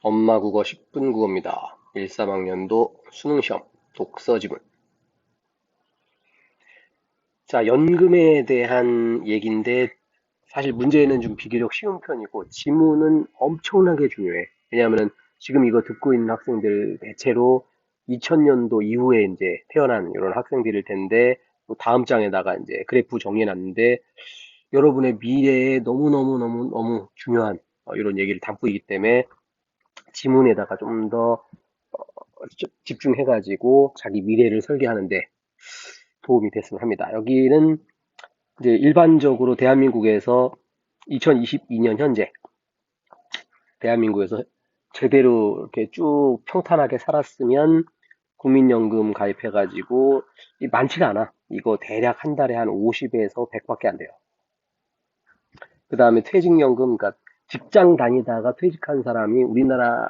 엄마 국어 10분 국어입니다. 13학년도 수능시험 독서 지문. 자, 연금에 대한 얘기인데 사실 문제는 좀 비교적 쉬운 편이고 지문은 엄청나게 중요해. 왜냐하면 지금 이거 듣고 있는 학생들 대체로 2000년도 이후에 이제 태어난 이런 학생들일 텐데 또 다음 장에다가 이제 그래프 정리해 놨는데 여러분의 미래에 너무너무너무너무 중요한 이런 얘기를 담고 있기 때문에 지문에다가 좀더 집중해가지고 자기 미래를 설계하는데 도움이 됐으면 합니다. 여기는 이제 일반적으로 대한민국에서 2022년 현재 대한민국에서 제대로 이렇게 쭉 평탄하게 살았으면 국민연금 가입해가지고 많지가 않아. 이거 대략 한 달에 한 50에서 100밖에 안 돼요. 그 다음에 퇴직연금, 그러니까 직장 다니다가 퇴직한 사람이 우리나라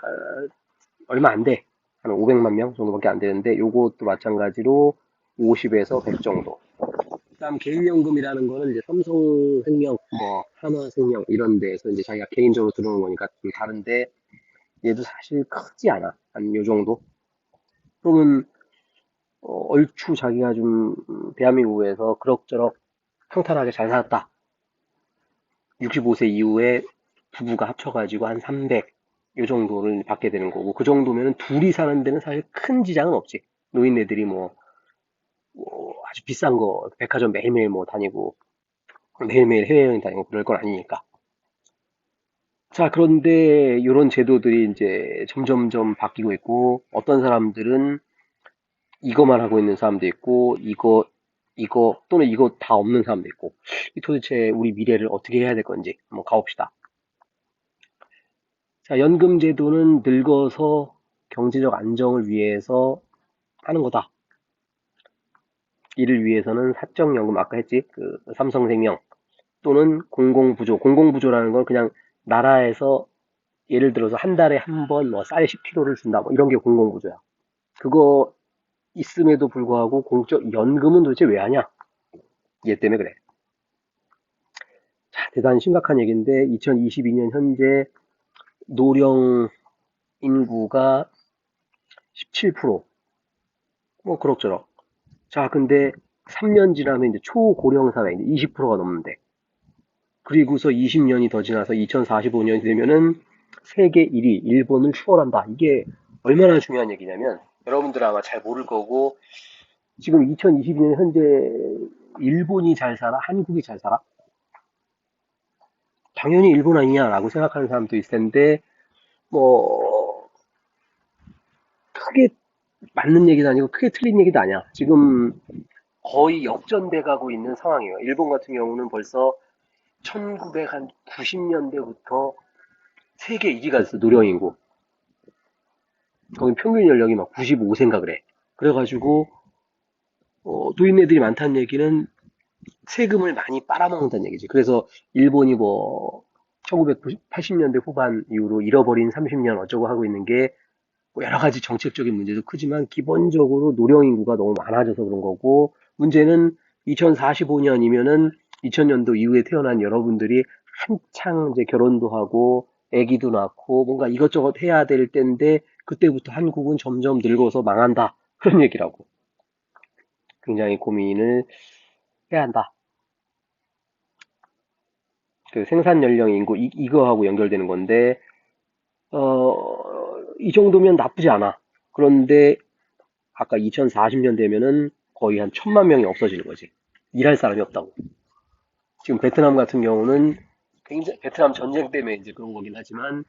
얼마 안 돼. 한 500만 명 정도밖에 안 되는데 요것도 마찬가지로 50에서 100 정도. 그다음 개인연금이라는 거는 이제 삼성생명, 뭐 하나생명 이런 데에서 이제 자기가 개인적으로 들어오는 거니까 좀 다른데 얘도 사실 크지 않아. 한 요 정도. 그러면 얼추 자기가 좀 대한민국에서 그럭저럭 평탄하게 잘 살았다. 65세 이후에 부부가 합쳐가지고 한 300, 요 정도를 받게 되는 거고, 그 정도면 둘이 사는 데는 사실 큰 지장은 없지. 노인네들이 뭐 아주 비싼 거, 백화점 매일매일 뭐 다니고, 매일매일 해외여행 다니고 그럴 건 아니니까. 자, 그런데 이런 제도들이 이제 점점점 바뀌고 있고, 어떤 사람들은 이거만 하고 있는 사람도 있고, 이거, 또는 이거 다 없는 사람도 있고, 도대체 우리 미래를 어떻게 해야 될 건지 한번 가봅시다. 자, 연금 제도는 늙어서 경제적 안정을 위해서 하는 거다. 이를 위해서는 사적연금, 아까 했지? 그 삼성생명 또는 공공부조. 공공부조라는 건 그냥 나라에서 예를 들어서 한 달에 한 번 뭐 쌀 10kg를 준다. 뭐 이런 게 공공부조야. 그거 있음에도 불구하고 공적 연금은 도대체 왜 하냐? 얘 때문에 그래. 자, 대단히 심각한 얘기인데 2022년 현재 노령 인구가 17%. 뭐 그럭저럭. 자, 근데 3년 지나면 이제 초고령 사회 이제 20%가 넘는데. 그리고서 20년이 더 지나서 2045년이 되면은 세계 1위 일본을 추월한다. 이게 얼마나 중요한 얘기냐면 여러분들 아마 잘 모를 거고 지금 2022년 현재 일본이 잘 살아? 한국이 잘 살아? 당연히 일본 아니냐라고 생각하는 사람도 있을 텐데 뭐 크게 맞는 얘기도 아니고 크게 틀린 얘기도 아니야. 지금 거의 역전돼 가고 있는 상황이에요. 일본 같은 경우는 벌써 1990년대부터 세계 1위가 됐어, 노령인구. 거기 평균 연령이 막 95세인가 그래. 그래가지고 노인네들이 많다는 얘기는 세금을 많이 빨아먹는다는 얘기지. 그래서 일본이 뭐 1980년대 후반 이후로 잃어버린 30년 어쩌고 하고 있는 게 뭐 여러 가지 정책적인 문제도 크지만 기본적으로 노령 인구가 너무 많아져서 그런 거고 문제는 2045년이면은 2000년도 이후에 태어난 여러분들이 한창 이제 결혼도 하고 아기도 낳고 뭔가 이것저것 해야 될 때인데 그때부터 한국은 점점 늙어서 망한다. 그런 얘기라고. 굉장히 고민을 해야 한다. 그 생산 연령 인구 이거하고 연결되는 건데 이 정도면 나쁘지 않아. 그런데 아까 2040년 되면은 거의 한 1000만 명이 없어지는 거지. 일할 사람이 없다고. 지금 베트남 같은 경우는 굉장히 베트남 전쟁 때문에 이제 그런 거긴 하지만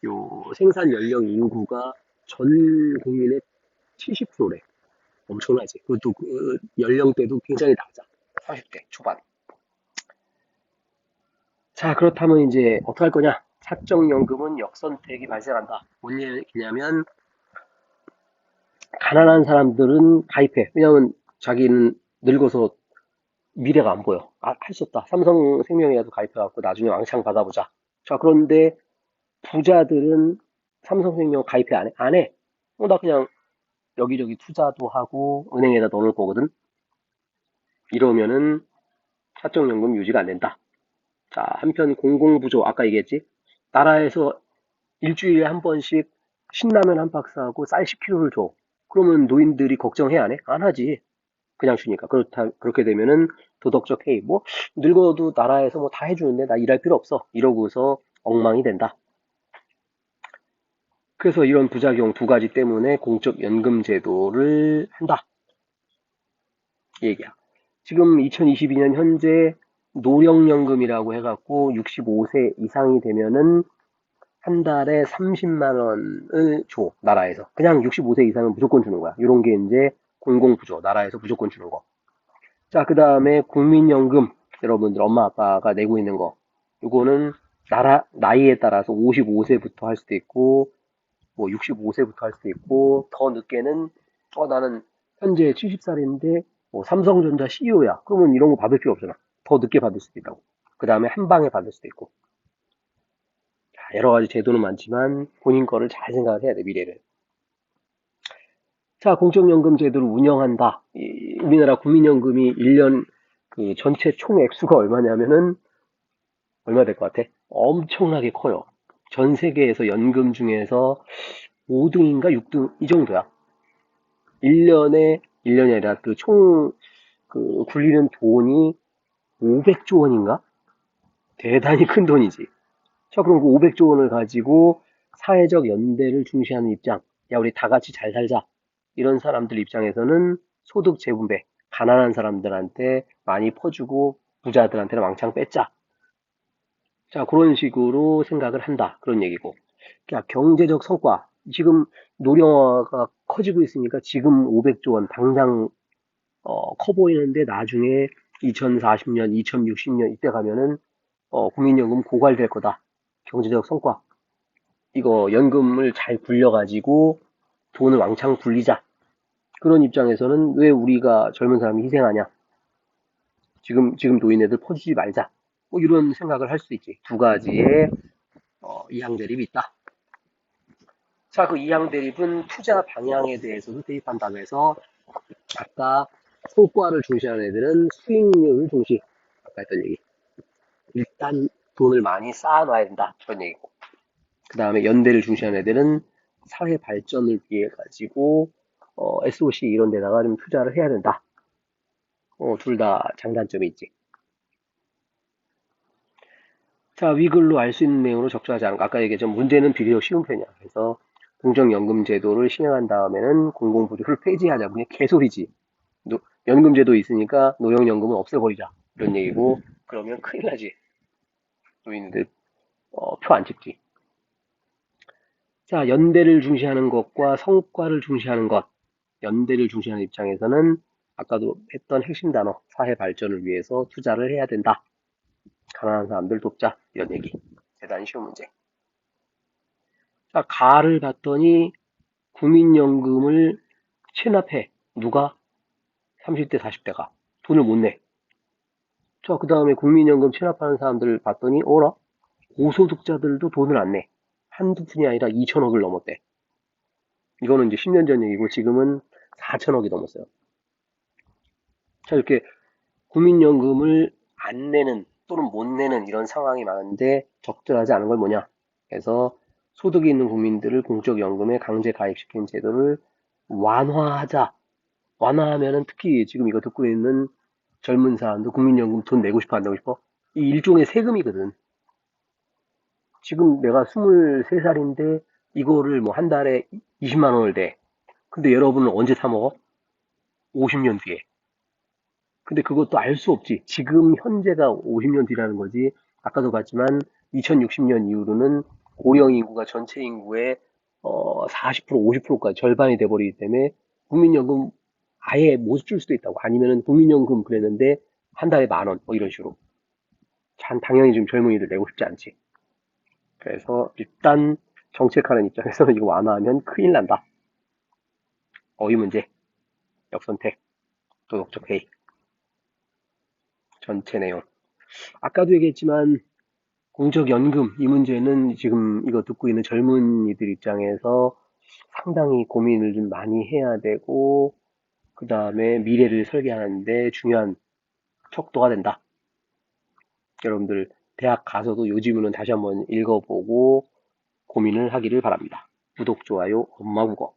요 생산 연령 인구가 전 국민의 70%래. 엄청나지. 그것도 그 연령대도 굉장히 낮아. 30대 초반. 자, 그렇다면 이제 어떻게 할 거냐? 사적연금은 역선택이 발생한다. 뭔 얘기냐면 가난한 사람들은 가입해. 왜냐하면 자기는 늙어서 미래가 안 보여. 아, 할 수 없다. 삼성생명이라도 가입해갖고 나중에 왕창 받아보자. 자, 그런데 부자들은 삼성생명 가입해 안 해? 안 해. 나 그냥 여기저기 투자도 하고 은행에다 넣어놓을 거거든. 이러면은 사적연금 유지가 안 된다. 자, 한편 공공부조 아까 얘기했지. 나라에서 일주일에 한 번씩 신라면 한 박스하고 쌀 10kg를 줘. 그러면 노인들이 걱정해 안 해? 안 하지. 그냥 주니까. 그렇게 되면은 도덕적 해이. 뭐, 늙어도 나라에서 뭐 다 해주는데 나 일할 필요 없어. 이러고서 엉망이 된다. 그래서 이런 부작용 두 가지 때문에 공적 연금 제도를 한다. 이 얘기야. 지금 2022년 현재 노령연금이라고 해갖고 65세 이상이 되면은 한 달에 30만 원을 줘, 나라에서. 그냥 65세 이상은 무조건 주는 거야. 이런 게 이제 공공부조, 나라에서 무조건 주는 거. 자, 그 다음에 국민연금, 여러분들 엄마 아빠가 내고 있는 거. 이거는 나이에 따라서 55세부터 할 수도 있고, 뭐 65세부터 할 수도 있고, 더 늦게는, 나는 현재 70살인데, 뭐 삼성전자 CEO야. 그러면 이런 거 받을 필요 없잖아. 더 늦게 받을 수도 있다고. 그 다음에 한 방에 받을 수도 있고. 자, 여러 가지 제도는 많지만 본인 거를 잘 생각을 해야 돼, 미래를. 자, 공적연금 제도를 운영한다. 우리나라 국민연금이 1년 그 전체 총 액수가 얼마냐면은 얼마 될 것 같아? 엄청나게 커요. 전 세계에서 연금 중에서 5등인가 6등 이 정도야. 1년이 아니라 그 총 그 굴리는 돈이 500조 원인가? 대단히 큰 돈이지. 자, 그럼 그 500조 원을 가지고 사회적 연대를 중시하는 입장. 야, 우리 다 같이 잘 살자. 이런 사람들 입장에서는 소득 재분배, 가난한 사람들한테 많이 퍼주고 부자들한테는 왕창 뺐자. 자, 그런 식으로 생각을 한다. 그런 얘기고. 자, 경제적 성과. 지금 노령화가 커지고 있으니까 지금 500조 원 당장 커 보이는데 나중에 2040년, 2060년 이때 가면은 국민연금 고갈될 거다. 경제적 성과. 이거 연금을 잘 굴려가지고 돈을 왕창 굴리자. 그런 입장에서는 왜 우리가 젊은 사람이 희생하냐? 지금 노인네들 퍼주지 말자. 뭐 이런 생각을 할 수 있지. 두 가지의 이항 대립이 있다. 자, 그 이항 대립은 투자 방향에 대해서도 대입한다고 해서 아까 성과를 중시하는 애들은 수익률을 중시. 아까 했던 얘기. 일단 돈을 많이 쌓아놔야 된다. 그런 얘기고. 그 다음에 연대를 중시하는 애들은 사회 발전을 위해 가지고 SOC 이런 데다가 좀 투자를 해야 된다. 둘 다 장단점이 있지. 자, 위글로 알 수 있는 내용으로 적절하지 않은가. 아까 얘기했지만 문제는 비교적 쉬운 편이야. 그래서 공적연금 제도를 시행한 다음에는 공공부조를 폐지하자. 그냥 개소리지. 연금제도 있으니까 노령연금은 없애버리자. 이런 얘기고 그러면 큰일 나지. 노인들 표 안 찍지. 자, 연대를 중시하는 것과 성과를 중시하는 것. 연대를 중시하는 입장에서는 아까도 했던 핵심 단어, 사회 발전을 위해서 투자를 해야 된다. 가난한 사람들 돕자. 이런 얘기. 대단히 쉬운 문제. 자, 가를 봤더니 국민연금을 체납해. 누가? 30대, 40대가. 돈을 못 내. 자, 그 다음에 국민연금 체납하는 사람들을 봤더니, 어라? 고소득자들도 돈을 안 내. 한두 푼이 아니라 2천억을 넘었대. 이거는 이제 10년 전 얘기고 지금은 4천억이 넘었어요. 자, 이렇게 국민연금을 안 내는 또는 못 내는 이런 상황이 많은데 적절하지 않은 건 뭐냐? 그래서 소득이 있는 국민들을 공적연금에 강제 가입시키는 제도를 완화하자. 완화하면은 특히 지금 이거 듣고 있는 젊은 사람도 국민연금 돈 내고 싶어 안 내고 싶어? 이 일종의 세금이거든. 지금 내가 23살인데 이거를 뭐 한 달에 20만 원을 내. 근데 여러분은 언제 사 먹어? 50년 뒤에. 근데 그것도 알 수 없지. 지금 현재가 50년 뒤라는 거지. 아까도 봤지만 2060년 이후로는 고령 인구가 전체 인구의 40% 50%까지 절반이 돼버리기 때문에 국민연금 아예 못 줄 수도 있다고. 아니면은 국민연금 그랬는데 한 달에 만 원, 뭐 이런 식으로. 당연히 지금 젊은이들 내고 싶지 않지. 그래서 일단 정책하는 입장에서는 이거 완화하면 큰일 난다. 어휘 문제, 역선택, 도덕적 해이, 전체 내용. 아까도 얘기했지만 공적연금 이 문제는 지금 이거 듣고 있는 젊은이들 입장에서 상당히 고민을 좀 많이 해야 되고 그 다음에 미래를 설계하는데 중요한 척도가 된다. 여러분들 대학 가서도 요즘은 다시 한번 읽어보고 고민을 하기를 바랍니다. 구독, 좋아요, 엄마국어.